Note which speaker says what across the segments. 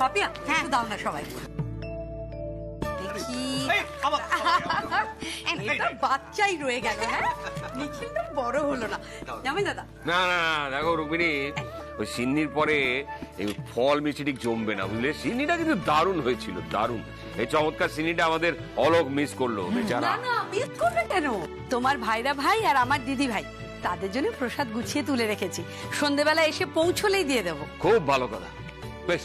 Speaker 1: পাপিয়া হ্যাঁ দাও না সবাই দেখি এটা বাচ্চাই রয়ে গেল। হ্যাঁ নিখিল তো বড় হলো না জামাই দাদা।
Speaker 2: না না দেখো রুক্মিণী, ওই সিন্নির পরে এই ফল মিষ্টি ঠিক জমবে না বুঝলে। সিন্নিটা কিন্তু দারুণ হয়েছিল, দারুণ। এই চমৎকার সিন্নিটা আমাদের অলোক মিস করলো বেচারা।
Speaker 1: না না মিস করবে কেন, তোমার ভাইরা ভাই আর আমার দিদি ভাই তাদের জন্য প্রসাদ গুছিয়ে তুলে রেখেছি, সন্ধ্যেবেলা এসে পৌঁছলেই দিয়ে দেবো।
Speaker 2: খুব ভালো কথা। বেশ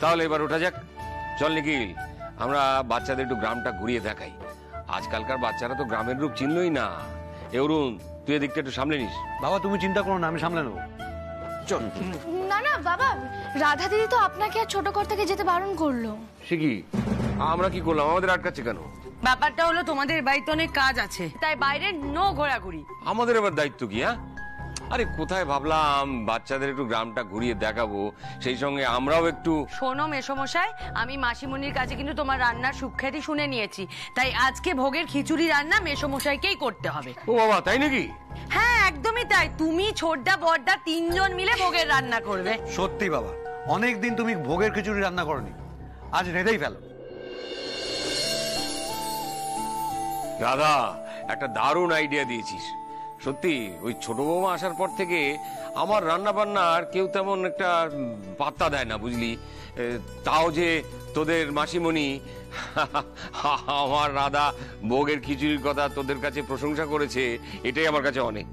Speaker 2: তাহলে এবার ওঠা যাক। চল নিখিল, আমরা বাচ্চাদের একটু গ্রামটা ঘুরিয়ে দেখাই। আজকালকার বাচ্চারা তো গ্রামের রূপ চিনলই না। অরুণ তুই এদিকটা একটু সামলে নিস।
Speaker 3: বাবা তুমি চিন্তা করো না, আমি সামলে নেবো। চল।
Speaker 4: না না বাবা, রাধা দিদি তো আপনাকে আর ছোট কর থেকে যেতে বারণ করলো।
Speaker 2: সে কি, আমরা কি করলাম? আমাদের আটকাচ্ছে কেন?
Speaker 5: ব্যাপারটা হলো তোমাদের বাড়িতে অনেক কাজ আছে, তাই বাইরে নো ঘোরাঘুরি।
Speaker 2: আমাদের এবার দায়িত্ব কি? হ্যাঁ আরে কোথায় ভাবলাম বাচ্চাদের একটু গ্রামটা ঘুরিয়ে দেখাবো, সেই সঙ্গে আমরাও একটু।
Speaker 5: শোনো মেসোমশাই, আমি মাসিমণির কাছে কিন্তু তোমার রান্নার সুখ্যাতি শুনে নিয়েছি, তাই আজকে ভোগের খিচুড়ি রান্না মেসোমশাইকেই করতে হবে।
Speaker 2: ও বাবা তাই নাকি?
Speaker 5: হ্যাঁ একদমই তাই, তুমি ছোটদা বড়দা তিনজন মিলে ভোগের রান্না করবে।
Speaker 3: সত্যি বাবা, অনেকদিন তুমি ভোগের খিচুড়ি রান্না করনি, আজ রেঁধেই ফেলো।
Speaker 2: দাদা একটা দারুণ আইডিয়া দিয়েছিস। সত্যি ওই ছোট বৌমা আসার পর থেকে আমার রান্না বান্না আর কেউ তেমন একটা পাত্তা দেয় না বুঝলি। তাও যে তোদের মাসিমণি আমার রাধা ভোগের খিচুড়ির কথা তোদের কাছে প্রশংসা করেছে, এটাই আমার কাছে অনেক।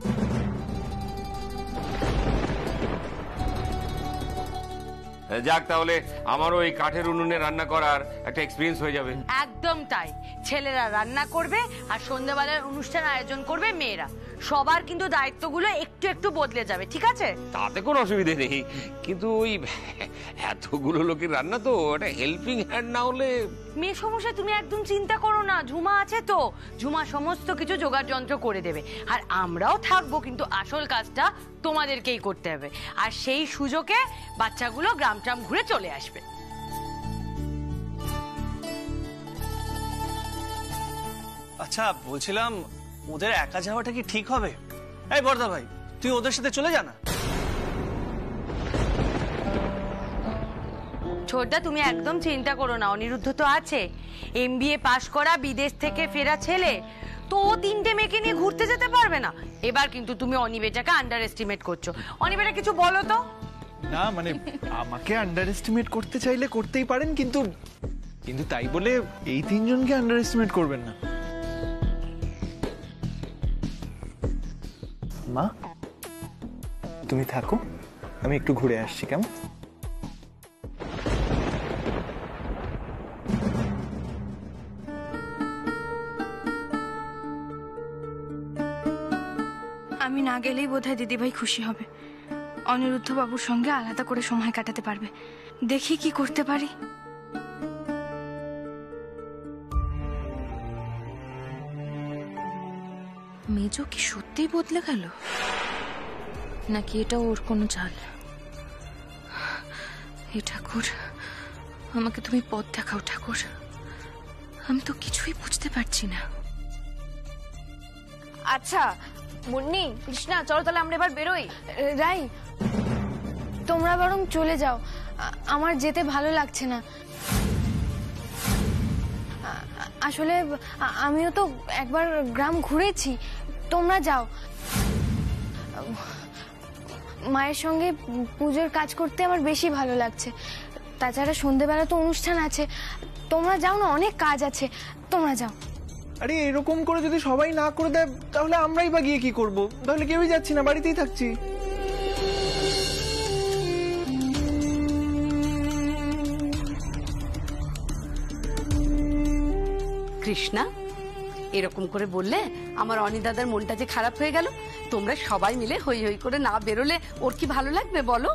Speaker 2: যাক তাহলে আমারও এই কাঠের উনুনে রান্না করার একটা এক্সপিরিয়েন্স হয়ে যাবে।
Speaker 5: একদম তাই, ছেলেরা রান্না করবে আর সন্ধ্যাবেলার অনুষ্ঠান আয়োজন করবে মেয়েরা। সবার কিন্তু দায়িত্বগুলো একটু একটু বদলে যাবে, ঠিক আছে?
Speaker 2: তাতে কোনো অসুবিধে নেই, কিন্তু ওই এতগুলো লোকের রান্না তো একটা হেল্পিং হ্যান্ড না হলে।
Speaker 5: মেয়ে সমস্যা তুমি একদম চিন্তা করো না, ঝুমা আছে তো, ঝুমা সমস্ত কিছু জোগাড় যন্ত্র করে দেবে। আর আমরাও থাকবো, কিন্তু আসল কাজটা তোমাদেরকেই করতে হবে। আর সেই সুযোগে বাচ্চাগুলো গ্রাম ট্রাম ঘুরে চলে আসবে।
Speaker 6: আচ্ছা বলছিলাম, ওদের একা যাওয়াটা কি ঠিক হবে? এই বর্দা ভাই, তুই ওদের সাথে চলে যা না।
Speaker 5: ছোটদা তুমি একদম চিন্তা করো না, অনিরুদ্ধ তো আছে, MBA পাশ করা বিদেশ থেকে ফেরা ছেলে, তো ও তিনটে মেয়েকে নিয়ে ঘুরতে যেতে পারবে না? এবার কিন্তু তুমি অনিবেটাকে আন্ডার এস্টিমেট করছো। অনিবেটা কিছু বলো তো।
Speaker 7: না মানে আমাকে আন্ডার এস্টিমেট করতে চাইলে করতেই পারেন, কিন্তু কিন্তু তাই বলে এই তিনজনকে আন্ডার এস্টিমেট করবেন না। মা তুমি থাকো, আমি একটু ঘুরে আসছি, কেমন?
Speaker 4: আমি না গেলেই বোধহয় দিদিভাই খুশি হবে, অনিরুদ্ধ বাবুর সঙ্গে আলাদা করে সময় কাটাতে পারবে। দেখি কি করতে পারি।
Speaker 8: মেজো কি সত্যিই বদলে গেল, নাকি এটা ওর কোনো চাল? হে ঠাকুর, আমাকে তুমি পথ দেখাও ঠাকুর, আমি তো কিছুই বুঝতে পারছি না।
Speaker 4: আচ্ছা মুন্নি, কৃষ্ণা, চলো তাহলে আমরা এবার বেরোই। রাই, তোমরা বরং চলে যাও, আমার যেতে ভালো লাগছে না। আসলে আমিও তো একবার গ্রাম ঘুরেছি, তোমরা যাও। মায়ের সঙ্গে পুজোর কাজ করতে আমার বেশি ভালো লাগছে। তাছাড়া সন্ধ্যেবেলা তো অনুষ্ঠান আছে, তোমরা যাও না, অনেক কাজ আছে, তোমরা যাও।
Speaker 7: আরে এরকম করে যদি সবাই না করে দেয় তাহলে আমরাই বা গিয়ে কি করবো? তাহলে কেউই যাচ্ছি না, বাড়িতেই থাকছি।
Speaker 1: কৃষ্ণা এরকম করে বললে আমার অনি দাদার মনটা যে খারাপ হয়ে গেল। তোমরা সবাই মিলে হই হই করে না বেরোলে ওর কি ভালো লাগবে বলো?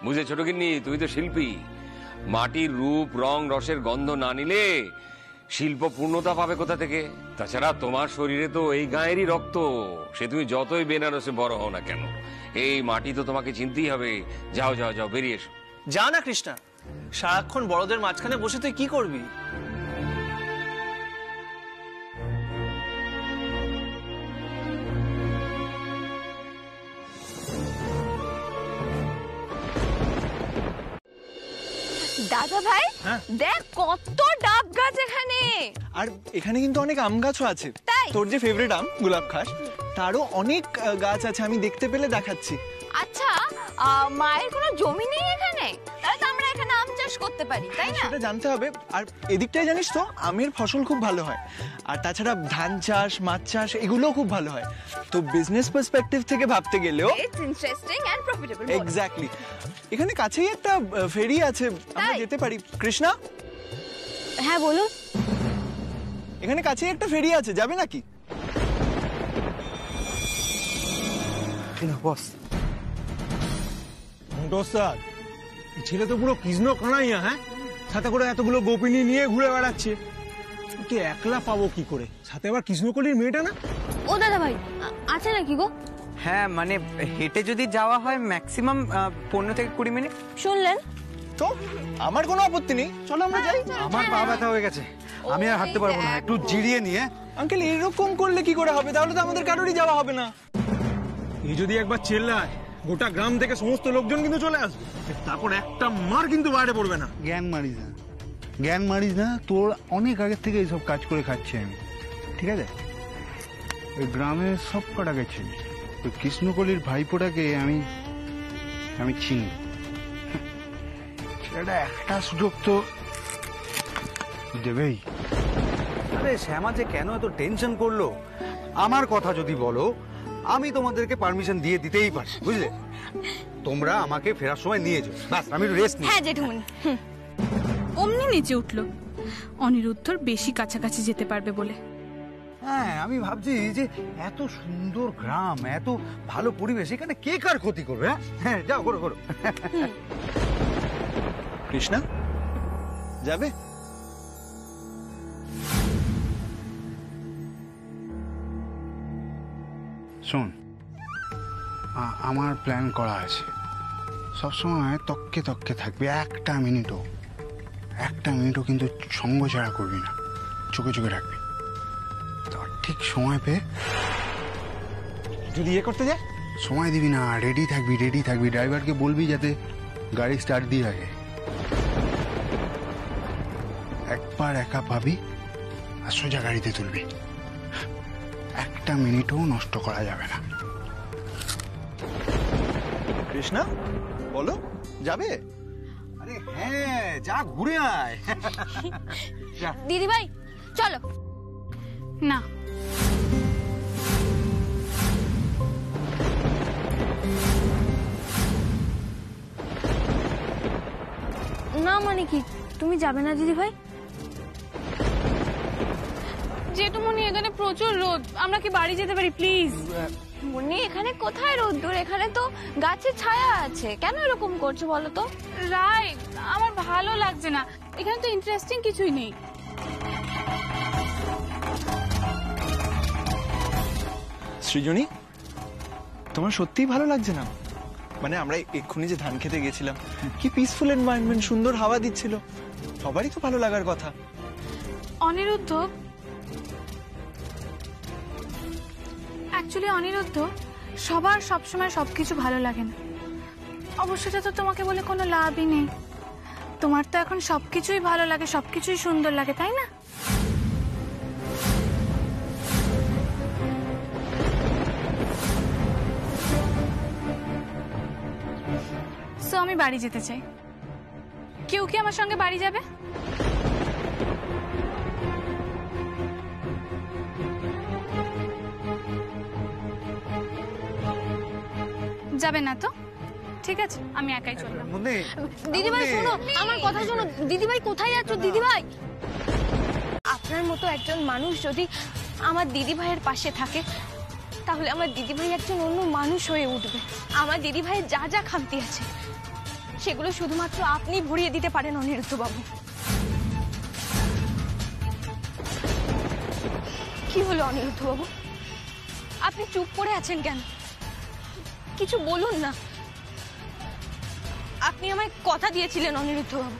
Speaker 2: বুঝে ছোট গিন্নি, তুই তো শিল্পী, মাটির রূপ রং রসের গন্ধ না নিলে শিল্প পূর্ণতা পাবে কোথা থেকে? তাছাড়া তোমার শরীরে তো এই গায়েরই রক্ত, সে তুমি যতই বেনারসে বড় হও না কেন, এই মাটি তো তোমাকে চিনতেই হবে। যাও যাও যাও, বেরিয়ে এসো।
Speaker 6: যা না কৃষ্ণা, সারাক্ষণ বড়দের মাঝখানে বসে তুই কি করবি?
Speaker 4: দাদা ভাই
Speaker 7: হ্যাঁ?
Speaker 4: দেখ কত ডাব গাছ এখানে।
Speaker 7: আর এখানে কিন্তু অনেক আম গাছও আছে।
Speaker 4: তাই?
Speaker 7: তোর যে ফেভারিট আম গোলাপ খাস, তারও অনেক গাছ আছে, আমি দেখতে পেলে দেখাচ্ছি।
Speaker 4: আচ্ছা মায়ের কোনো জমি নেই এখানে? তাহলে তো আমরা এখানে আম চাষ করতে পারি, তাই না?
Speaker 7: সেটা জানতে হবে। আর এদিকটায় জানিস তো আমের ফসল খুব ভালো হয়, আর তাছাড়া ধান চাষ, মাছ চাষ এগুলোও খুব ভালো হয়। তো বিজনেস পার্সপেক্টিভ থেকে ভাবতে গেলেও
Speaker 4: it's interesting and profitable.
Speaker 7: Exactly. এখানে কাছেই একটা ফেরি আছে, আমরা যেতে পারি। কৃষ্ণা,
Speaker 4: হ্যাঁ বলুন।
Speaker 7: এখানে কাছেই একটা ফেরি আছে, যাবে নাকি?
Speaker 3: বস
Speaker 9: স্যার, এই ছেলে তো পুরো কৃষ্ণ কানাইয়া, হ্যাঁ, সাথে করে এতগুলো গোপিনী নিয়ে ঘুরে বেড়াচ্ছে। ওকে একলা পাবো কি করে? সাথে আবার কৃষ্ণকলির মেয়েটা না।
Speaker 4: ও দাদা ভাই আছে নাকি গো?
Speaker 10: হ্যাঁ মানে হেঁটে যদি যাওয়া হয় ম্যাক্সিমাম 15 থেকে 20 মিনিট।
Speaker 4: শুনলেন
Speaker 7: তো আমার কোনো আপত্তি নেই, চলো আমরা যাই।
Speaker 3: আমার পা ব্যথা হয়ে গেছে, আমি আর হাঁটতে পারবো না, একটু জিরিয়ে নিয়ে।
Speaker 7: আঙ্কেল এরকম করলে কি করে হবে? তাহলে তো আমাদের কারোরই যাওয়া হবে না।
Speaker 9: এই যদি একবার চেল্লায়, গোটা গ্রাম থেকে সমস্ত লোকজন কিন্তু চলে আসবে, তারপর একটা মার কিন্তু বাইরে পড়বে না।
Speaker 11: জ্ঞান মারিস না, জ্ঞান মারিস না, তোর অনেক আগের থেকে এইসব কাজ করে খাচ্ছি আমি, ঠিক আছে? ওই গ্রামের সব কটাকে চিনি, ওই কৃষ্ণকলির ভাইপোটাকে আমি চিনি। সেটা একটা সুযোগ তো দেবেই।
Speaker 3: আরে শ্যামা যে কেন এত টেনশন করলো, আমার কথা যদি বলো আমি তোমাদেরকে পারমিশন দিয়ে দিতেই পারি, বুঝলে? তোমরা আমাকে ফেরার সময় নিয়ে যাও, বাস আমি রেস্ট নিই।
Speaker 4: হ্যাঁ জেঠুমনি।
Speaker 8: অমনি নিচে উঠলো অনিরুদ্ধর বেশি কাছাকাছি যেতে পারবে বলে।
Speaker 3: হ্যাঁ আমি ভাবছি যে এত সুন্দর গ্রাম, এত ভালো পরিবেশ, এখানে কে কার ক্ষতি করবে? হ্যাঁ যাও, করো করো।
Speaker 7: কৃষ্ণা যাবে?
Speaker 11: শোন, আমার প্ল্যান করা আছে, সবসময় তককে তককে থাকবি, একটা মিনিটও কিন্তু সঙ্গ ছাড়া করবি না, চোখে চোখে রাখবি। তার ঠিক সময় পেয়ে
Speaker 7: যদি ইয়ে করতে যায়
Speaker 11: সময় দিবি না, রেডি থাকবি। ড্রাইভারকে বলবি যাতে গাড়ি স্টার্ট দিয়ে রাখে। একবার একা পাবি আর সোজা গাড়িতে তুলবি, একটা মিনিটও নষ্ট করা যাবে না।
Speaker 7: কৃষ্ণা বলো, যাবে?
Speaker 3: আরে হ্যাঁ যা, ঘুরে আয়।
Speaker 4: দিদি ভাই চলো।
Speaker 8: না,
Speaker 4: না মানে কি, তুমি যাবে না দিদি ভাই?
Speaker 8: জেঠুমনি এখানে প্রচুর রোদ, আমরা কি বাড়ি যেতে পারি প্লিজ?
Speaker 4: মনি এখানে কোথায় রোদ্দুর, এখানে তো গাছের ছায়া আছে, কেন এরকম করছো বলো তো?
Speaker 8: রাই, আমার ভালো লাগছে না, এখানে তো ইন্টারেস্টিং কিছুই নেই।
Speaker 7: সৃজনী, তোমার সত্যিই ভালো লাগছে না? মানে আমরা এক্ষুনি যে ধান খেতে গেছিলাম, কি পিসফুল এনভায়রনমেন্ট, সুন্দর হাওয়া দিচ্ছিল, সবারই তো ভালো লাগার কথা।
Speaker 8: অনিরুদ্ধ, অ্যাকচুয়ালি অনিরুদ্ধ, সবার সবসময় সবকিছু ভালো লাগে না। অবশ্যই তো তোমাকে বলে কোনো লাভই নেই, তোমার তো এখন সবকিছুই ভালো লাগে, সবকিছুই সুন্দর লাগে, তাই না? সো আমি বাড়ি যেতে চাই। কেউ কি আমার সঙ্গে বাড়ি যাবে? যাবে না তো? ঠিক আছে, আমি একাই চললাম।
Speaker 4: দিদি ভাই শোনো, আমার কথা শোনো। দিদি ভাই কোথায় যাচ্ছ? দিদি ভাই, আপনার মতো একজন মানুষ যদি আমার দিদি ভাইয়ের পাশে থাকে, তাহলে আমার দিদি ভাই একজন অন্য মানুষ হয়ে উঠবে। আমার দিদি ভাইয়ের যা যা খামতি আছে সেগুলো শুধুমাত্র আপনি ভরিয়ে দিতে পারেন অনিরুদ্ধ বাবু। কি হলো অনিরুদ্ধ বাবু, আপনি চুপ করে আছেন কেন? কিছু বলুন না। আপনি আমায় কথা দিয়েছিলেন অনিরুদ্ধ বাবু,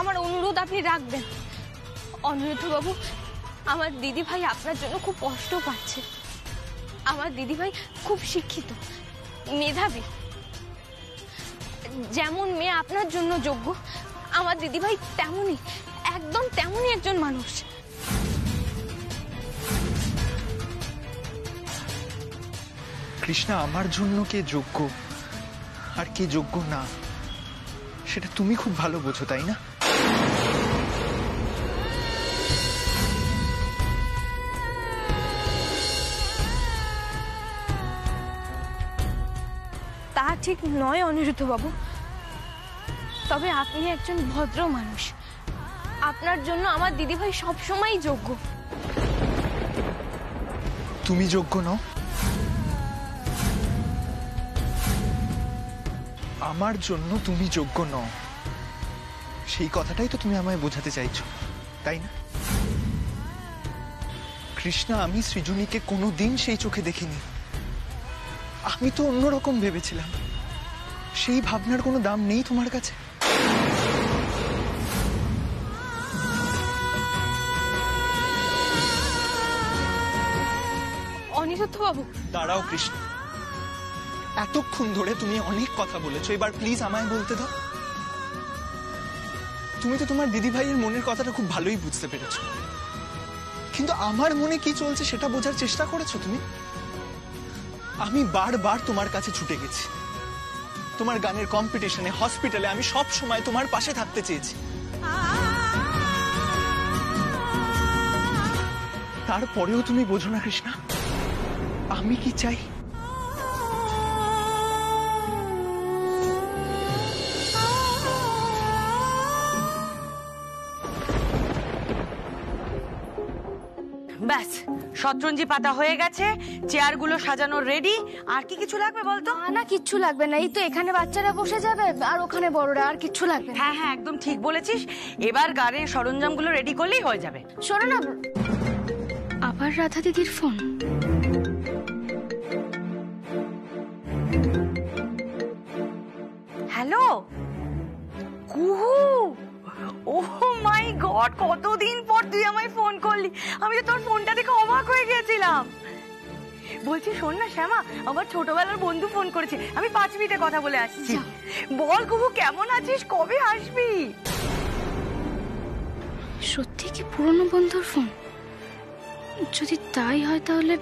Speaker 4: আমার অনুরোধ আপনি রাখবেন। অনিরুদ্ধ বাবু, আমার দিদি ভাই আপনার জন্য খুব কষ্ট পাচ্ছে। আমার দিদি ভাই খুব শিক্ষিত, মেধাবী। যেমন মেয়ে আপনার জন্য যোগ্য, আমার দিদিভাই তেমনই, একদম তেমনই একজন মানুষ।
Speaker 7: কৃষ্ণা, আমার জন্য কে যোগ্য আর কে যোগ্য না সেটা তুমি খুব ভালো বোঝো, তাই না?
Speaker 4: তা ঠিক নয় অনিরুদ্ধ বাবু, তবে আপনি একজন ভদ্র মানুষ, আপনার জন্য আমার দিদিভাই সবসময় যোগ্য।
Speaker 7: তুমি যোগ্য নও? আমার জন্য তুমি যোগ্য নও, সেই কথাটাই তো তুমি আমায় বোঝাতে চাইছো, তাই না? কৃষ্ণা, আমি সৃজনীকে কোনোদিন সেই চোখে দেখিনি। আমি তো অন্যরকম ভেবেছিলাম। সেই ভাবনার কোনো দাম নেই তোমার কাছে?
Speaker 4: অনিরুদ্ধ বাবু,
Speaker 7: দাঁড়াও কৃষ্ণ, এতক্ষণ ধরে তুমি অনেক কথা বলেছো, এবার প্লিজ আমায় বলতে দাও। তুমি তো তোমার দিদি ভাইয়ের মনের কথাটা খুব ভালোই বুঝতে পেরেছো, কিন্তু আমার মনে কি চলছে সেটা বোঝার চেষ্টা করেছো তুমি? আমি বারবার তোমার কাছে ছুটে গেছি, তোমার গানের কম্পিটিশনে, হসপিটালে, আমি সব সময় তোমার পাশে থাকতে চেয়েছি। তারপরেও তুমি বোঝো না কৃষ্ণা আমি কি চাই?
Speaker 5: ব্যাস, শতরঞ্জি পাতা হয়ে গেছে, চেয়ারগুলো সাজানো রেডি। আর কি কিছু লাগবে বলতো?
Speaker 4: না কিচ্ছু লাগবে না, এই তো এখানে বাচ্চারা বসে যাবে আর ওখানে বড়রা, আর কিচ্ছু লাগবে না।
Speaker 5: হ্যাঁ হ্যাঁ, একদম ঠিক বলেছিস। এবার গানের সরঞ্জামগুলো রেডি করলেই হয়ে যাবে।
Speaker 4: শোনো না, আবার রাধা দিদির ফোন।
Speaker 5: হ্যালো কুহু, ওহ মাই গড, কতদিন পর তুই আমায় ফোন করলি। আমি তো তোর ফোনটা দেখে অবাক হয়ে গেছিলাম। বলছি শোন না শ্যামা, আমার ছোটবেলার বন্ধু ফোন করেছে, আমি 5 মিনিটে কথা বলে আসছি। বল কুহু, কেমন আছিস, কবে আসবি?
Speaker 8: সত্যি কি পুরনো বন্ধুর ফোন? যদি তাই হয় তাহলে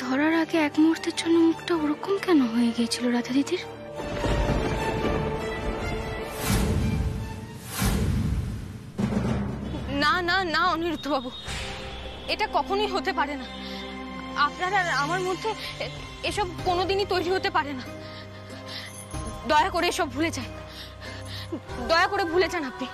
Speaker 8: ধরার আগে এক মুহূর্তের জন্য মুখটা ওরকম কেন হয়ে গিয়েছিল রাধা দিদির?
Speaker 4: না না না অনিরুদ্ধ বাবু, এটা কখনোই হতে পারে না। আপনার আর আমার মধ্যে এসব কোনোদিনই তৈরি হতে পারে না। দয়া করে এসব ভুলে যান, দয়া করে ভুলে যান আপনি।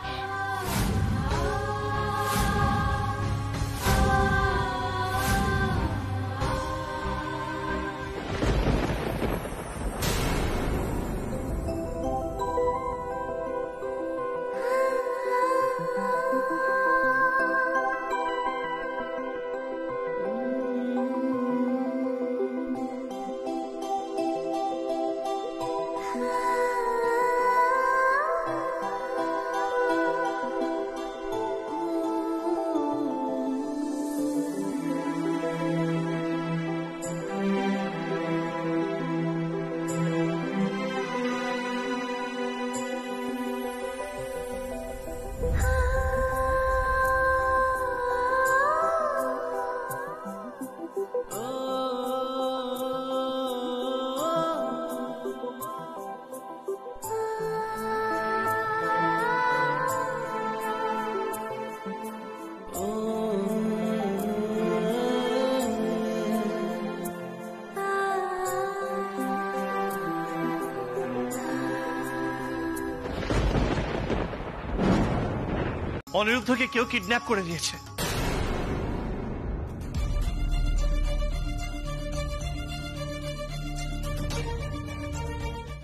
Speaker 6: অনিরুদ্ধকে কেউ কিডন্যাপ করে নিয়েছে।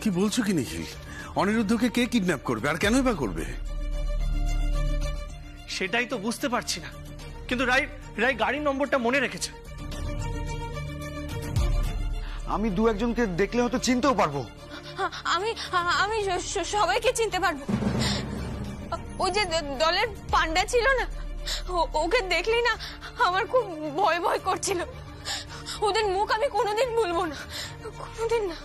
Speaker 12: কি বলছো কি নিখিল? অনিরুদ্ধকে কে কিডন্যাপ করবে আর কেনই বা করবে?
Speaker 6: সেটাই তো বুঝতে পারছি না, কিন্তু রাই গাড়ির নম্বরটা মনে রেখেছে।
Speaker 3: আমি 2-1জনকে দেখলে হয়তো চিনতেও পারবো।
Speaker 4: আমি আমি সবাইকে চিনতে পারবো। ওই যে দলের পান্ডা ছিল না, ওকে দেখলি না আমার খুব ভয় ভয় করছিল। ওদের মুখ আমি কোনোদিন ভুলবো না, কোনোদিন না।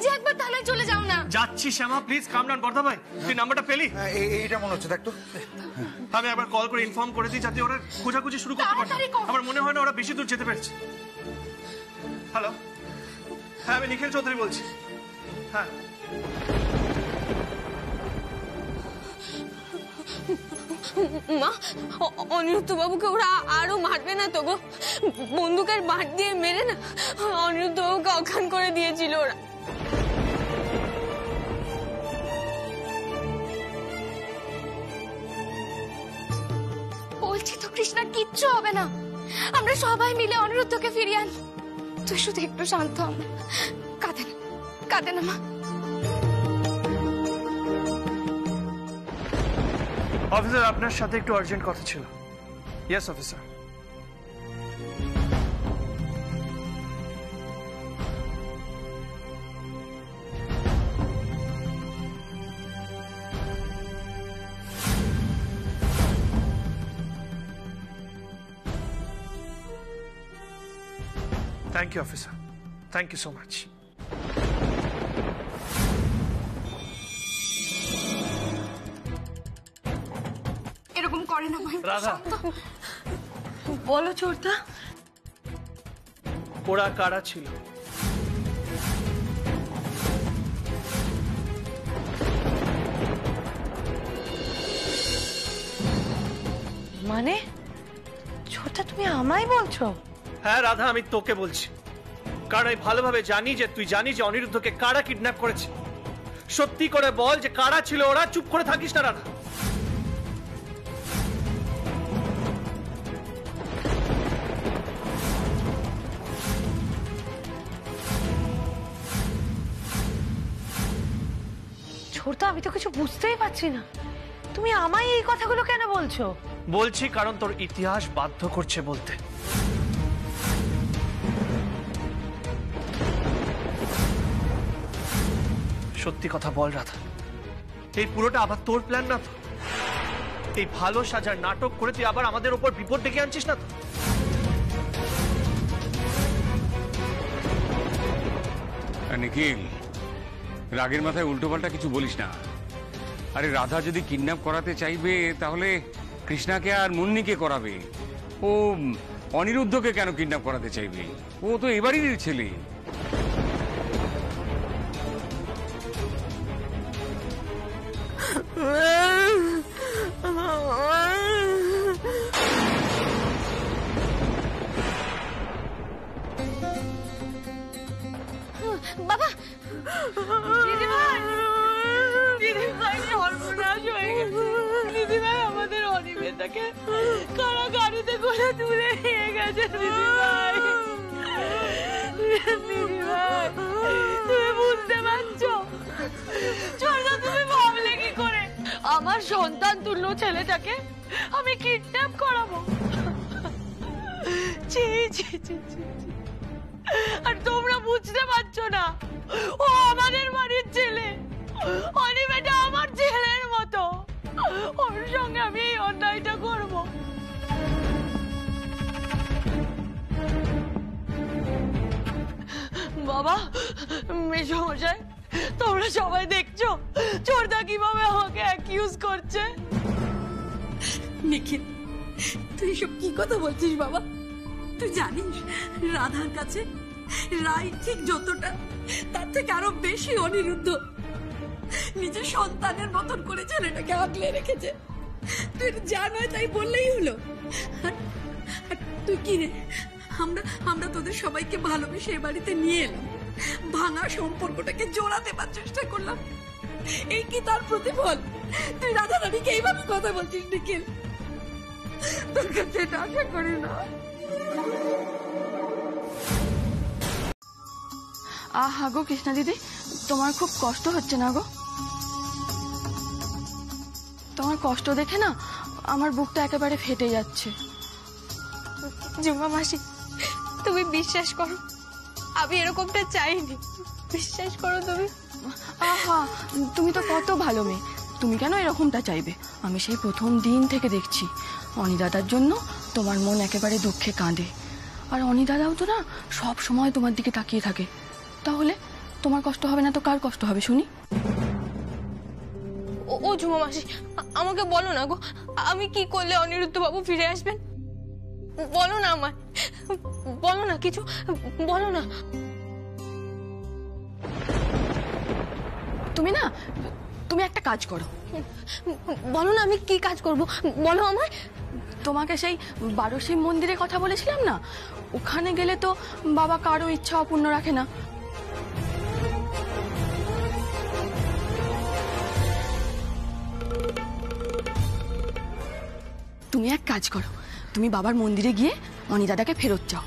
Speaker 4: নিজে একবার থানায় চলে যাও না।
Speaker 6: যাচ্ছি শ্যামা, প্লিজ কাম ডাউন। বর্দা ভাই তুই নাম্বারটা পেলি?
Speaker 3: এইটা মনে হচ্ছে, দেখ তো।
Speaker 6: আমি একবার কল করে ইনফর্ম করে দিই যাতে ওরা খোঁজাখুঁজি শুরু করতে পারে। আমার মনে হয় না ওরা বেশি দূর যেতে পেরেছে। হ্যালো, হ্যাঁ আমি নিখিল চৌধুরী বলছি। হ্যাঁ
Speaker 4: মা, অনিরুদ্ধ বাবুকে ওরা আরো মারবে না তো গো? বন্দুকের বাট দিয়ে মেরে না অনিরুদ্ধ বাবুকে অজ্ঞান করে দিয়েছিল ওরা। বলছি তো কৃষ্ণা, কিচ্ছু হবে না। আমরা সবাই মিলে অনিরুদ্ধকে ফিরিয়ে আনি। তুই শুধু একটু শান্ত হ। কাঁদে না, কাঁদে না মা।
Speaker 6: অফিসার, আপনার সাথে একটু আর্জেন্ট কথা ছিল। Yes officer. Thank you officer, thank you so much.
Speaker 4: এরকম করে না ভাই।
Speaker 6: রাধা,
Speaker 5: বলো ছোটদা,
Speaker 6: ওরা কারা ছিল?
Speaker 5: মানে ছোটদা তুমি আমায় বলছো?
Speaker 6: হ্যাঁ রাধা, আমি তোকে বলছি, কারণ আমি ভালোভাবে জানি যে তুই জানিস যে অনিরুদ্ধকে কারা কিডন্যাপ করেছে। সত্যি করে বল যে কারা ছিল ওরা। চুপ করে থাকিস না রাধা।
Speaker 5: ছোটদা, আমি তো কিছু বুঝতেই পারছি না, তুমি আমায় এই কথাগুলো কেন বলছো?
Speaker 6: বলছি কারণ তোর ইতিহাস বাধ্য করছে বলতে। সত্যি কথা বল রাধা, এই পুরোটা আবার তোর প্ল্যান না তো? এই ভালো সাজার নাটক করে তুই আবার আমাদের উপর বিপদ ডেকে আনছিস না তো?
Speaker 2: নিখিল, রাগের মাথায় উল্টোপাল্টা কিছু বলিস না। আরে রাধা যদি কিডন্যাপ করাতে চাইবে তাহলে কৃষ্ণাকে আর মুন্নিকে করাবে। ও অনিরুদ্ধকে কেন কিডন্যাপ করাতে চাইবে? ও তো এবারই ছেলে।
Speaker 4: বাবা,
Speaker 5: দিদিভাই, দিদিভাই সর্বনাশ হয়ে গেছে। দিদিভাই আমাদের অনিমেষটাকে কারা গাড়িতে করে তুলে নিয়ে গেছে। দিদিভাই, দিদিভাই তুমি বুঝতে পারছো? ছোটদা, তুমি ভাবলে কি করে আমার সন্তান তুল্য ছেলেটাকে আমি কিডন্যাপ করাবো? ছি ছি ছি ছি। আর তোমরা বুঝতে পারছো না, ও আমাদের বাড়ির ছেলে। অনিমেটা আমার ছেলের মতো। ওর সঙ্গে আমি এই অন্যায়টা করব? বাবা, মেজমশাই, তোমরা সবাই দেখছো ছোটদা কিভাবে আমাকে অ্যাকিউজ করছে।
Speaker 1: নিখিল, তুই এসব কি কথা বলছিস বাবা? তুই জানিস রাধার কাছে রাই ঠিক যতটা, তার থেকে আরো বেশি অনিরুদ্ধ নিজের সন্তানের মতন করে ছেলেটাকে আগলে রেখেছে। তুই যা নয় তাই বললেই হলো। আর তুই কি রে, আমরা তোদের সবাইকে ভালোবেসে এ বাড়িতে নিয়ে এলাম, ভাঙা সম্পর্কটাকে জোড়া দেবার চেষ্টা করলাম। এই কি তার প্রতিফল? তুই রাধা রানীকে এইভাবে কথা বলছিস নিখিল? তোর কাছে এটা আশা করি না।
Speaker 8: আহা গো কৃষ্ণা দিদি, তোমার খুব কষ্ট হচ্ছে না গো? তোমার কষ্ট দেখে না আমার বুকটা একেবারে ফেটে যাচ্ছে।
Speaker 4: ঝুমা মাসি, তুমি বিশ্বাস করো, আমি এরকমটা চাইনি। বিশ্বাস করো তুমি।
Speaker 8: আহা, তুমি তো কত ভালো মেয়ে, তুমি কেন এরকমটা চাইবে? আমি সেই প্রথম দিন থেকে দেখছি অনিদাদার জন্য তোমার মন একেবারে দুঃখে কাঁদে। আর অনিদাদাও তো না সব সময় তোমার দিকে তাকিয়ে থাকে। তাহলে
Speaker 4: তোমার কষ্ট হবে না তো কার কষ্ট হবে শুনি? ও ঝুমা মাসি, আমাকে বলো না গো, আমি কি করলে অনিরুদ্ধ বাবু ফিরে আসবেন? বলো না আমায়, বলো না কিছু, বলো না। তুমি একটা কাজ করো। বলো না, আমি কি কাজ করব বলো আমায়। তোমাকে সেই বারোশি মন্দিরের কথা বলেছিলাম না, ওখানে গেলে তো বাবা কারো ইচ্ছা অপূর্ণ রাখে না। তুমি এক কাজ করো, তুমি বাবার মন্দিরে গিয়ে অনি দাদাকে ফেরত চাও,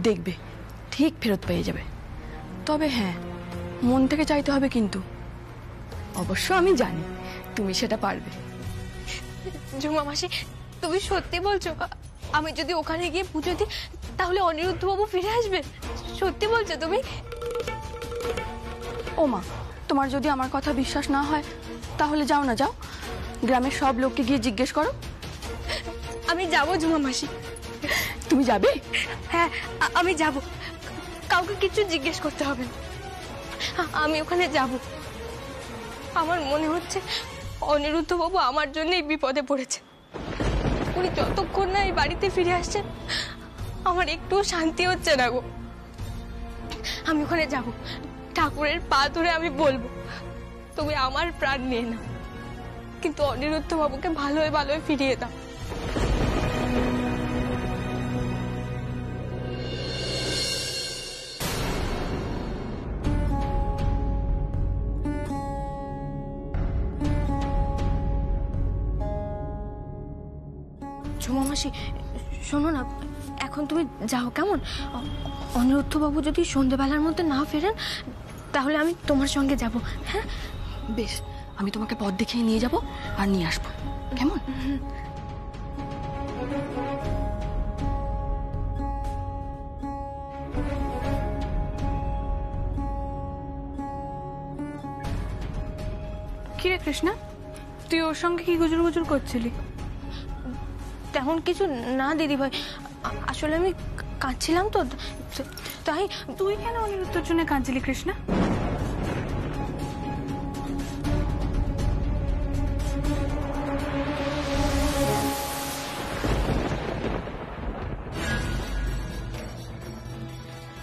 Speaker 4: দেখবে ঠিক ফেরত পেয়ে যাবে। তবে হ্যাঁ, মন থেকে চাইতে হবে কিন্তু। অবশ্য আমি জানি তুমি সেটা পারবে। ঝুমা মাসি, তুমি সত্যি বলছো? আমি যদি ওখানে গিয়ে পুজো দিই তাহলে অনিরুদ্ধ বাবু ফিরে আসবে? সত্যি বলছো তুমি? ও মা, তোমার যদি আমার কথা বিশ্বাস না হয় তাহলে যাও না, যাও গ্রামের সব লোককে গিয়ে জিজ্ঞেস করো। আমি যাবো ঝুমা মাসি। তুমি যাবে? হ্যাঁ, আমি যাব, কাউকে কিছু জিজ্ঞেস করতে হবে না, আমি ওখানে যাব। আমার মনে হচ্ছে অনিরুদ্ধ বাবু আমার জন্যই বিপদে পড়েছে। উনি যতক্ষণ না এই বাড়িতে ফিরে আসছেন আমার একটুও শান্তি হচ্ছে না গো। আমি ওখানে যাব, ঠাকুরের পা ধরে আমি বলবো তুমি আমার প্রাণ নিয়ে নাও, কিন্তু অনিরুদ্ধ বাবুকে ভালোই ভালোই ফিরিয়ে দাও। ঝুমা মাসি, শোনো না, এখন তুমি যাও কেমন? অনিরুদ্ধ বাবু যদি সন্ধ্যেবেলার মধ্যে না ফেরেন তাহলে আমি তোমার সঙ্গে যাব। হ্যাঁ বেশ, আমি তোমাকে পথ দেখিয়ে নিয়ে যাব আর নিয়ে আসবো, কেমন?
Speaker 8: কি রে কৃষ্ণা, তুই ওর সঙ্গে কি গুজুর গুজুর করছিলি?
Speaker 4: তেমন কিছু না দিদি ভাই, আসলে আমি কাঁদছিলাম তো তাই।
Speaker 8: তুই কেন অনিরুদ্ধর জন্য কাঁদছিলি কৃষ্ণা?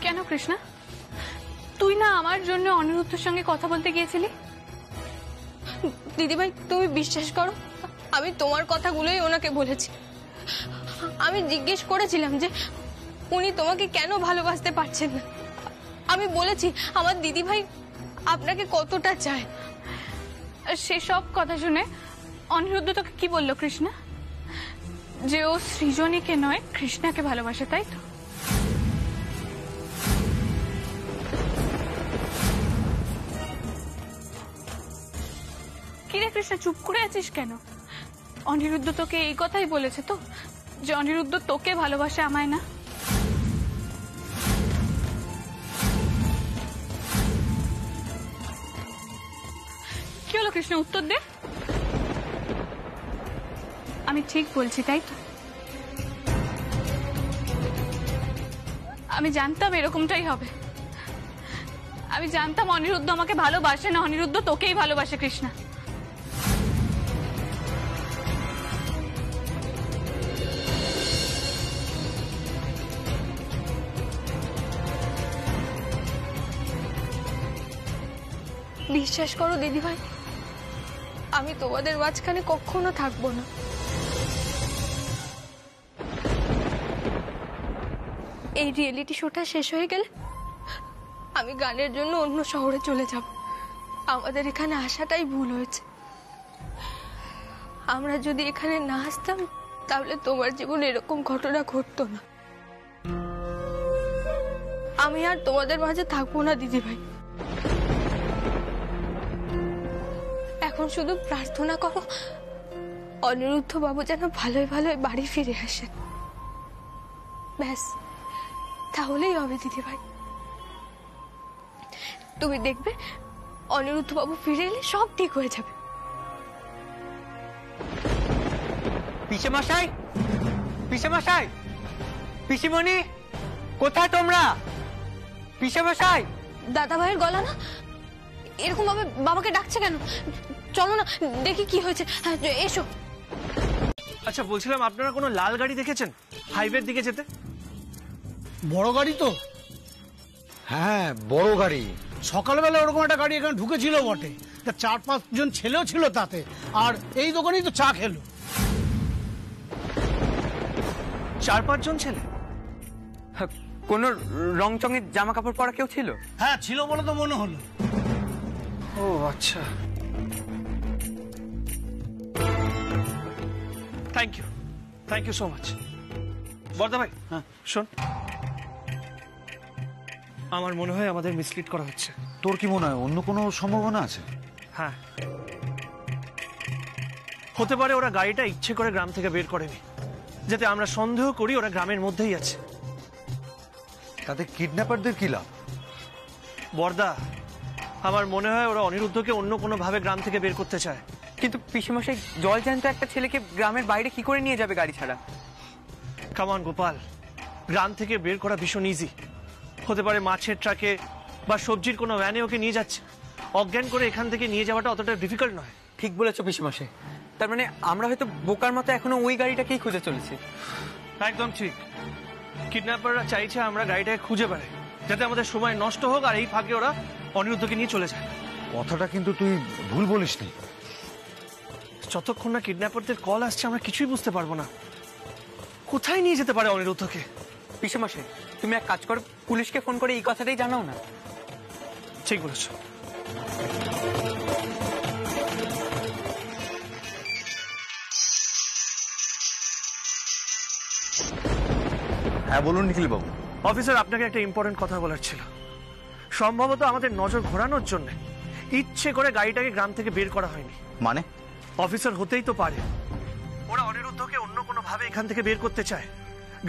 Speaker 8: কেন কৃষ্ণা, তুই না আমার জন্য অনিরুদ্ধের সঙ্গে কথা বলতে গিয়েছিলি?
Speaker 4: দিদিভাই তুমি বিশ্বাস করো, আমি তোমার কথাগুলোই ওনাকে বলেছি। আমি জিজ্ঞেস করেছিলাম যে উনি তোমাকে কেন ভালোবাসতে পারছেন না। আমি বলেছি আমার দিদিভাই আপনাকে কতটা চায়।
Speaker 8: সেসব কথা শুনে অনিরুদ্ধ তোকে কি বললো কৃষ্ণা? যে ও সৃজনীকে নয় কৃষ্ণাকে ভালোবাসে, তাই তো? কিরে কৃষ্ণা, চুপ করে আছিস কেন? অনিরুদ্ধ তোকে এই কথাই বলেছে তো, যে অনিরুদ্ধ তোকে ভালোবাসে, আমায় না? কি হলো কৃষ্ণ, উত্তর দে। আমি ঠিক বলছি তাই তো? আমি জানতাম এরকমটাই হবে। আমি জানতাম অনিরুদ্ধ আমাকে ভালোবাসে না, অনিরুদ্ধ তোকেই ভালোবাসে কৃষ্ণা।
Speaker 4: বিশ্বাস করো দিদিভাই, আমি তোমাদের মাঝখানে কখনো থাকবো না। এই রিয়েলিটি শোটা শেষ হয়ে গেলে আমি গানের জন্য অন্য শহরে চলে যাব। আমাদের এখানে আসাটাই ভুল হয়েছে। আমরা যদি এখানে না আসতাম তাহলে তোমার জীবনে এরকম ঘটনা ঘটতো না। আমি আর তোমাদের মাঝে থাকবো না দিদিভাই। এখন শুধু প্রার্থনা করো অনিরুদ্ধ বাবু যেন ভালোই ভালোই বাড়ি ফিরে আসেন, ব্যাস তাহলেই হবে দিদিভাই। তুমি দেখবে অনিরুদ্ধ বাবু ফিরে এলে সব ঠিক হয়ে যাবে।
Speaker 10: পিসেমশাই, পিসেমশাই, পিসিমণি, কোথায় তোমরা? পিসেমশাই,
Speaker 4: দাদা ভাইয়ের গলা না? এরকম ভাবে বাবাকে ডাকছে কেন? চলো না দেখি কি হয়েছে। হ্যাঁ, এসো।
Speaker 6: আচ্ছা বলছিলাম, আপনারা কোনো লাল গাড়ি দেখেছেন হাইওয়ের দিকে যেতে?
Speaker 9: বড় গাড়ি তো?
Speaker 3: হ্যাঁ, বড় গাড়ি।
Speaker 9: সকালবেলা ওরকম একটা গাড়ি এখানে ঢুকেছিল বটে, তা 4-5 জন ছেলেও ছিল তাতে, আর এই দোকানেই তো চা খেলো।
Speaker 6: 4-5 জন ছেলে?
Speaker 10: কোন রং চঙের জামা কাপড় পরা কেউ ছিল?
Speaker 9: হ্যাঁ ছিল বলে তো মনে হলো।
Speaker 6: ও আচ্ছা, থ্যাংক ইউ সো মাচ। বর্দা ভাই, হ্যাঁ শোন, আমার মনে হয় আমাদের মিসলিড করা হচ্ছে।
Speaker 3: তোর কি মনে হয় অন্য কোনো সম্ভাবনা আছে?
Speaker 6: হ্যাঁ, হতে পারে ওরা গাড়িটা ইচ্ছে করে গ্রাম থেকে বের করেনি, যাতে আমরা সন্দেহ করি ওরা গ্রামের মধ্যেই আছে।
Speaker 3: তাতে কিডন্যাপারদের কি লাভ?
Speaker 6: বর্দা, আমার মনে হয় ওরা অনিরুদ্ধকে অন্য কোনো ভাবে গ্রাম থেকে বের করতে চায়।
Speaker 10: কিন্তু পিসেমশাই, জল জ্যান্ত একটা ছেলেকে গ্রামের বাইরে কি করে নিয়ে যাবে গাড়ি ছাড়া?
Speaker 6: কাম অন গোপাল, গ্রাম থেকে বের করা ভীষণ ইজি। হতে পারে মাছের ট্রাকে বা সবজির কোনো ভ্যানে ওকে নিয়ে যাচ্ছে, অজ্ঞান করে এখান থেকে নিয়ে যাওয়াটা অতটা ডিফিকাল্ট নয়।
Speaker 10: ঠিক বলেছো পিসেমশাই, তার মানে আমরা হয়তো বোকার মতো এখনো ওই গাড়িটাকেই খুঁজে চলেছি।
Speaker 6: একদম ঠিক। কিডন্যাপাররা চাইছে আমরা গাড়িটাকে খুঁজে বেড়াই, যাতে আমাদের সময় নষ্ট হোক, আর এই ফাঁকে ওরা অনিরুদ্ধকে নিয়ে চলে যায়।
Speaker 3: কথাটা কিন্তু তুই ভুল বলিসনি।
Speaker 6: যতক্ষণ না কিডন্যাপারদের কল আসছে আমরা কিছুই বুঝতে পারবো না কোথায় নিয়ে যেতে পারে অনিরুদ্ধকে।
Speaker 10: পিসেমশাই, তুমি এক কাজ করো, পুলিশকে ফোন করে এই কথাটাই জানাও না।
Speaker 6: ঠিক বলেছো।
Speaker 12: হ্যাঁ বলুন নিখিল বাবু।
Speaker 6: অফিসার, আপনাকে একটা ইম্পর্টেন্ট কথা বলার ছিল। সম্ভবত আমাদের নজর ঘোরানোর জন্য ইচ্ছে করে গাড়িটাকে গ্রাম থেকে বের করা হয়নি।
Speaker 12: মানে?
Speaker 6: অফিসার, হতেই তো পারে ওরা অনিরুদ্ধকে অন্য কোনো ভাবে এখান থেকে বের করতে চায়।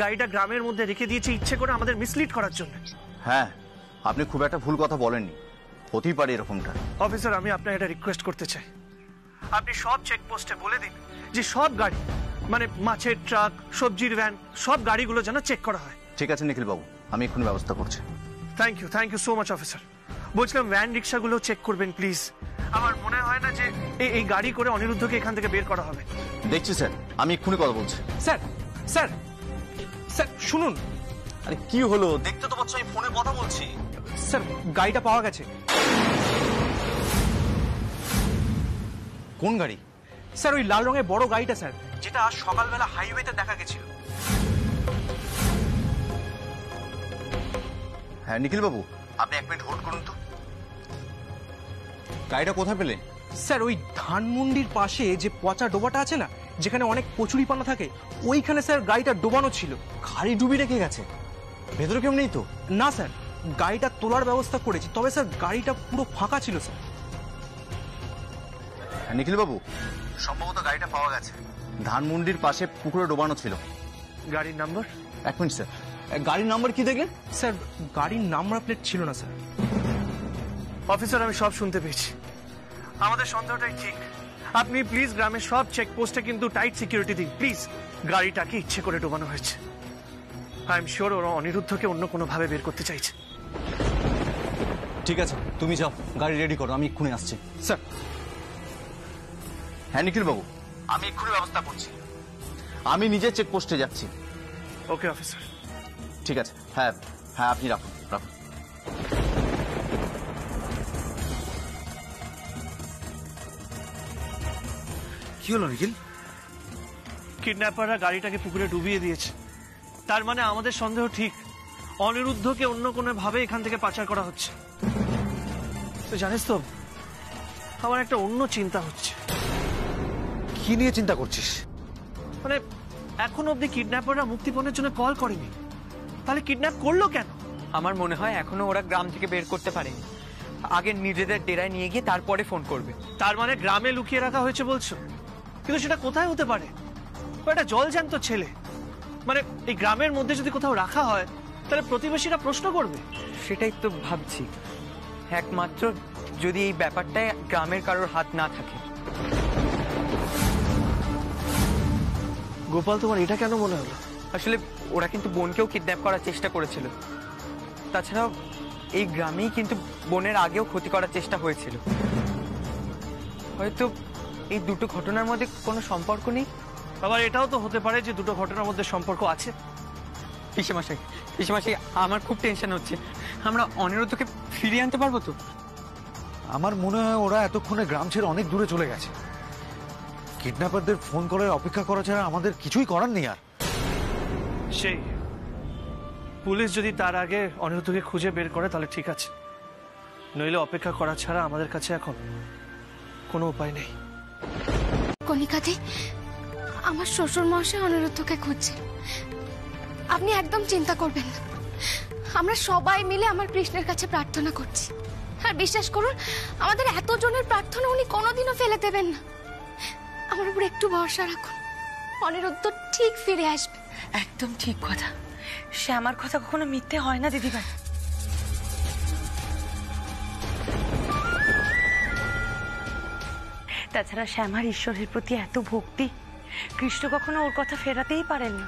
Speaker 6: গাড়িটা গ্রামের মধ্যে রেখে দিয়েছে ইচ্ছে করে আমাদের মিসলিড করার জন্য।
Speaker 12: হ্যাঁ, আপনি খুব একটা ভুল কথা বলেননি, হতেই পারে এরকমটা।
Speaker 6: অফিসার, আমি আপনাকে একটা রিকোয়েস্ট করতে চাই। আপনি সব চেকপোস্টে বলে দিন যে সব গাড়ি, মানে মাছের ট্রাক, সবজির ভ্যান, সব গাড়িগুলো যেন চেক করা হয়।
Speaker 12: ঠিক আছে নিখিল বাবু, আমি এক্ষুনি ব্যবস্থা করছি।
Speaker 6: Thank you so much officer. বলছিলাম ভ্যান রিক্সাগুলো চেক করবেন প্লিজ। আমার মনে হয় না যে এই গাড়ি করে অনিরুদ্ধকে এখান থেকে বের করা হবে।
Speaker 12: দেখছি স্যার, আমি এক্ষুনি কথা বলছি।
Speaker 7: স্যার স্যার স্যার শুনুন।
Speaker 12: আরে কি হলো? দেখতে তো পাচ্ছ আমি ফোনে কথা বলছি।
Speaker 7: স্যার, গাড়িটা পাওয়া গেছে।
Speaker 12: কোন গাড়ি?
Speaker 7: স্যার, ওই লাল রঙের বড় গাড়িটা স্যার, যেটা আজ সকালবেলা হাইওয়েতে দেখা গেছিল।
Speaker 12: হ্যাঁ নিখিল বাবু, আপনি 1 মিনিট হোল্ড করুন তো। গাড়িটা কোথায় পেলেন?
Speaker 7: স্যার, ওই ধানমন্ডির পাশে যে পচা ডোবাটা আছে না, যেখানে অনেক কচুরিপানা থাকে, ওইখানে স্যার গাড়িটা ডোবানো ছিল।
Speaker 12: গাড়ি ডুবি রেখে গেছে? ভেতরে কেউ নেই তো?
Speaker 7: না স্যার, গাড়িটা তোলার ব্যবস্থা করেছি, তবে স্যার গাড়িটা পুরো ফাঁকা ছিল স্যার।
Speaker 12: হ্যাঁ নিখিল বাবু, সম্ভবত গাড়িটা পাওয়া গেছে, ধানমন্ডির পাশে পুকুরে ডোবানো ছিল।
Speaker 6: গাড়ির নাম্বার?
Speaker 12: 1 minute sir. গাড়ির নাম্বার কি দেখলেন?
Speaker 7: স্যার, গাড়ির নাম্বার প্লেট ছিল না স্যার।
Speaker 6: অফিসার, আমি সব শুনতে পেয়েছি। আমাদের সন্দেহটাই ঠিক। আপনি প্লিজ গ্রামের সব চেকপোস্টে কিন্তু টাইট সিকিউরিটি দিন প্লিজ। গাড়িটাকে ইচ্ছে করে ডোবানো হয়েছে। আই এম শিওর ওরা অনিরুদ্ধকে অন্য কোনো ভাবে বের করতে চাইছে।
Speaker 12: ঠিক আছে, তুমি যাও, গাড়ি রেডি করো, আমি এক্ষুনি আসছি।
Speaker 7: স্যার।
Speaker 12: হ্যাঁ নিখিল বাবু, আমি এক্ষুনি ব্যবস্থা করছি। আমি নিজে চেকপোস্টে যাচ্ছি।
Speaker 6: Okay officer.
Speaker 12: ঠিক আছে। হ্যাঁ হ্যাঁ, আপনি রাখুন রাখুন।
Speaker 3: কি হলো নিখিল?
Speaker 6: কিডন্যাপাররা গাড়িটাকে পুকুরে ডুবিয়ে দিয়েছে। তার মানে আমাদের সন্দেহ ঠিক, অনিরুদ্ধকে অন্য কোনো ভাবে এখান থেকে পাচার করা হচ্ছে। তো জানিস তো, আমার একটা অন্য চিন্তা হচ্ছে।
Speaker 3: কি নিয়ে চিন্তা করছিস?
Speaker 6: মানে এখন অব্দি কিডন্যাপাররা মুক্তিপণের জন্য কল করেনি, তাহলে কিডন্যাপ করলো কেন?
Speaker 10: আমার মনে হয় এখনো ওরা গ্রাম থেকে বের করতে পারেনি, আগে নিজেদের ডেরায় নিয়ে গিয়ে তারপরে ফোন করবে।
Speaker 6: তার মানে গ্রামে লুকিয়ে রাখা হয়েছে বলছো? কিন্তু সেটা কোথায় হতে পারে? একটা জলজ্যান্ত ছেলে, মানে এই গ্রামের মধ্যে যদি কোথাও রাখা হয় তাহলে প্রতিবেশীরা প্রশ্ন করবে।
Speaker 10: সেটাই তো ভাবছি, একমাত্র যদি এই ব্যাপারটায় গ্রামের কারোর হাত না থাকে।
Speaker 6: গোপাল, তোমার এটা কেন মনে হলো?
Speaker 10: আসলে ওরা কিন্তু বোনকেও কিডন্যাপ করার চেষ্টা করেছিল। তাছাড়াও এই গ্রামেই কিন্তু বোনের আগেও ক্ষতি করার চেষ্টা হয়েছিল। হয়তো এই দুটো ঘটনার মধ্যে কোনো সম্পর্ক নেই।
Speaker 6: আবার এটাও তো হতে পারে যে দুটো ঘটনার মধ্যে সম্পর্ক আছে।
Speaker 10: পিসেমশাই, পিসেমশাই, আমার খুব টেনশন হচ্ছে। আমরা অনিরুদ্ধকে ফিরিয়ে আনতে পারবো তো?
Speaker 3: আমার মনে হয় ওরা এতক্ষণে গ্রাম ছেড়ে অনেক দূরে চলে গেছে। কিডন্যাপারদের ফোন করে অপেক্ষা করা ছাড়া আমাদের কিছুই করার নেই আর।
Speaker 6: সেই পুলিশ যদি তার আগে অনিরুদ্ধকে খুঁজে বের করে তাহলে ঠিক আছে, নইলে অপেক্ষা করা ছাড়া আমাদের কাছে এখন কোনো উপায় নেই।
Speaker 4: কণিকাদি, আমার শ্বশুর মশাই অনিরুদ্ধকে খুঁজছে। আপনি একদম চিন্তা করবেন না, আমরা সবাই মিলে আমার কৃষ্ণের কাছে প্রার্থনা করছি। আর বিশ্বাস করুন, আমাদের এতজনের প্রার্থনা উনি কোনোদিনও ফেলে দেবেন না। আমার উপর একটু ভরসা রাখুন, অনিরুদ্ধ ঠিক ফিরে আসবে।
Speaker 5: একদম ঠিক কথা, সে আমার কথা কখনো মিথ্যে হয় না দিদিভাই। তাছাড়া শ্যামার ঈশ্বরের প্রতি এত ভক্তি, কৃষ্ণ কখনো ওর কথা ফেরাতেই পারেন না।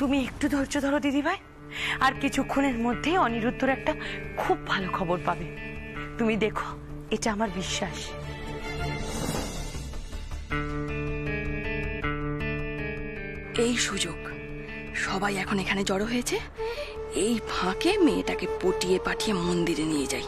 Speaker 5: তুমি একটু ধৈর্য ধরো দিদিভাই, আর কিছুক্ষণের মধ্যেই অনিরুদ্ধর একটা খুব ভালো খবর পাবে। তুমি দেখো, এটা আমার বিশ্বাস।
Speaker 1: এই সুযোগ, সবাই এখন এখানে জড়ো হয়েছে, এই ফাঁকে মেয়েটাকে পটিয়ে পাঠিয়ে মন্দিরে নিয়ে যাই।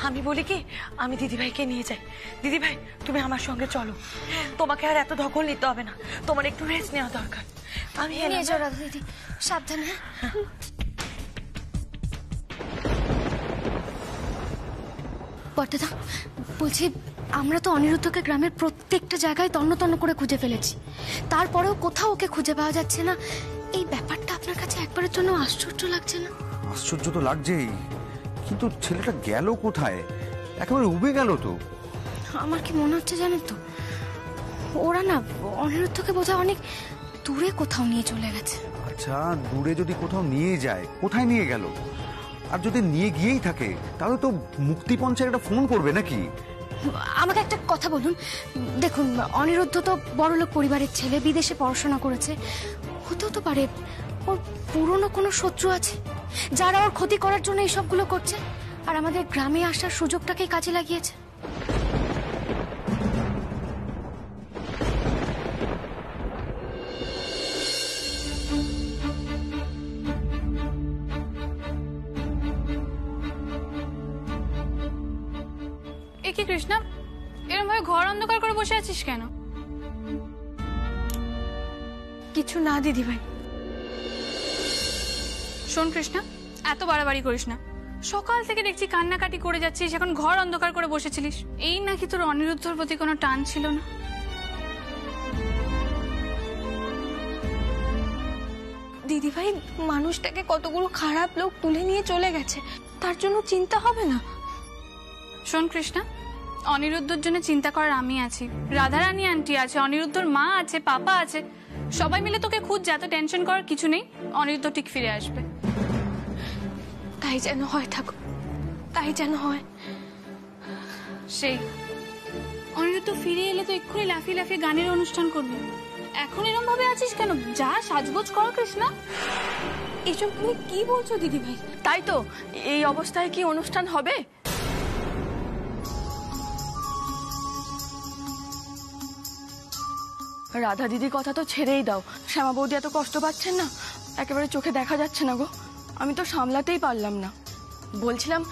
Speaker 5: আমি বলি কি, আমি দিদিভাইকে নিয়ে যাই। দিদিভাই, তুমি আমার সঙ্গে চলো, তোমাকে আর এত ধকল নিতে হবে না, তোমার একটু রেস্ট নেওয়া দরকার। আমি
Speaker 4: নিয়ে যাও রাধা দিদি, সাবধানে। বটদা, বলছি আমরা তো অনিরুদ্ধকে গ্রামের প্রত্যেকটা জায়গায় তন্ন তন্ন করে খুঁজে ফেলেছি, তারপরেও কোথাও ওকে খুঁজে পাওয়া যাচ্ছে না। এই ব্যাপারটা আপনার কাছে একবারের জন্য আশ্চর্য লাগছে না?
Speaker 3: আশ্চর্য তো লাগছেই, কিন্তু ছেলেটা গেল কোথায়? একেবারে উবে গেল তো।
Speaker 4: আমার কি মনে হচ্ছে জানেন তো, ওরা না অনিরুদ্ধকে বোধহয় অনেক দূরে কোথাও নিয়ে চলে গেছে।
Speaker 3: আচ্ছা, দূরে যদি কোথাও নিয়ে যায়, কোথায় নিয়ে গেল? আর যদি নিয়ে গিয়েই থাকে তাহলে তো মুক্তিপঞ্চের একটা ফোন করবে নাকি?
Speaker 4: আমাকে একটা কথা বলুন, দেখুন অনিরুদ্ধ তো বড়লোক পরিবারের ছেলে, বিদেশে পড়াশোনা করেছে, হতেও তো পারে ওর পুরনো কোনো শত্রু আছে যারা ওর ক্ষতি করার জন্য এইসবগুলো করছে, আর আমাদের গ্রামে আসার সুযোগটাকেই কাজে লাগিয়েছে।
Speaker 8: এ কি কৃষ্ণা, এরকম ভাবে ঘর অন্ধকার করে বসে আছিস কেন?
Speaker 4: কিছু না দিদি ভাই।
Speaker 8: শোন কৃষ্ণা, এত বাড়াবাড়ি করিস না। সকাল থেকে দেখছি কান্নাকাটি করে যাচ্ছিস, এখন ঘর অন্ধকার করে বসেছিলিস। এই নাকি তোর অনিরুদ্ধর প্রতি কোনো টান ছিল না?
Speaker 4: দিদি ভাই, মানুষটাকে কতগুলো খারাপ লোক তুলে নিয়ে চলে গেছে, তার জন্য চিন্তা হবে না?
Speaker 8: শোন কৃষ্ণা, অনিরুদ্ধর জন্য চিন্তা করার আমি আছি, রাধারানী আন্টি আছে, অনিরুদ্ধর মা আছে, পাপা আছে, সবাই মিলে তোকে খুঁজছে। এত টেনশন করার কিছু নেই, অনিরুদ্ধ ঠিক ফিরে আসবে।
Speaker 4: তাই যেন হয় ঠাকুর, তাই যেন হয়।
Speaker 8: সেই অনিরুদ্ধ ফিরে এলে তো এক্ষুনি লাফিয়ে লাফিয়ে গানের অনুষ্ঠান করবি। এখন এরকম ভাবে আছিস কেন? যা সাজগোজ কর কৃষ্ণা।
Speaker 1: এসব তুমি কি বলছো দিদি ভাই? তাই তো, এই অবস্থায় কি অনুষ্ঠান হবে? রাধা দিদির কথা তো ছেড়েই দাও, শ্যামা বৌদি এত কষ্ট পাচ্ছেন না, একেবারে চোখে দেখা যাচ্ছে না গো। আমি তো সামলাতেই পারলাম না। বলছিলাম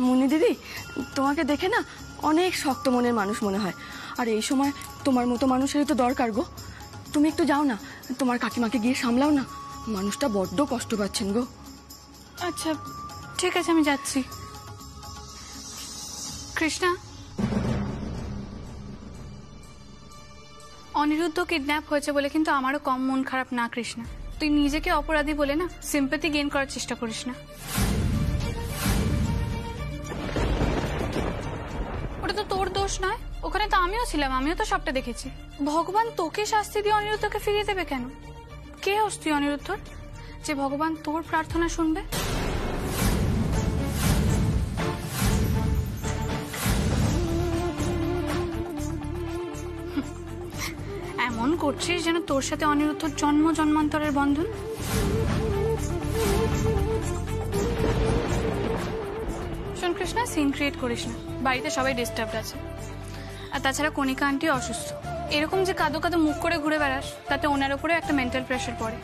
Speaker 1: মুনি দিদি, তোমাকে দেখে না অনেক শক্ত মনের মানুষ মনে হয়, আর এই সময় তোমার মতো মানুষেরই তো দরকার গো। তুমি একটু যাও না, তোমার কাকিমাকে গিয়ে সামলাও না, মানুষটা বড্ড কষ্ট পাচ্ছেন গো।
Speaker 8: আচ্ছা ঠিক আছে, আমি যাচ্ছি। কৃষ্ণা, অনিরুদ্ধ কিডন্যাপ হয়েছে বলে কিন্তু আমারও কম মন খারাপ না কৃষ্ণা। তুই নিজেকে অপরাধী বলে না সিম্প্যাথি গেইন করার চেষ্টা করিস না। ওটা তো তোর দোষ নয়, ওখানে তো আমিও ছিলাম, আমিও তো সবটা দেখেছি। ভগবান তোকে শাস্তি দিয়ে অনিরুদ্ধকে ফিরিয়ে দেবে কেন? কে হস তুই অনিরুদ্ধর? যে ভগবান তোর প্রার্থনা শুনবে? এমন করছিস যেন তোর সাথে অনিরুদ্ধর জন্ম জন্মান্তরের বন্ধন। শোন কৃষ্ণা, সিন ক্রিয়েট করিস না, বাড়িতে সবাই ডিস্টার্বড আছে। আর তাছাড়া কণিকা আন্টি অসুস্থ, এরকম যে কাঁদো কাঁদো মুখ করে ঘুরে বেড়াস তাতে ওনার উপরে একটা মেন্টাল প্রেশার পড়ে।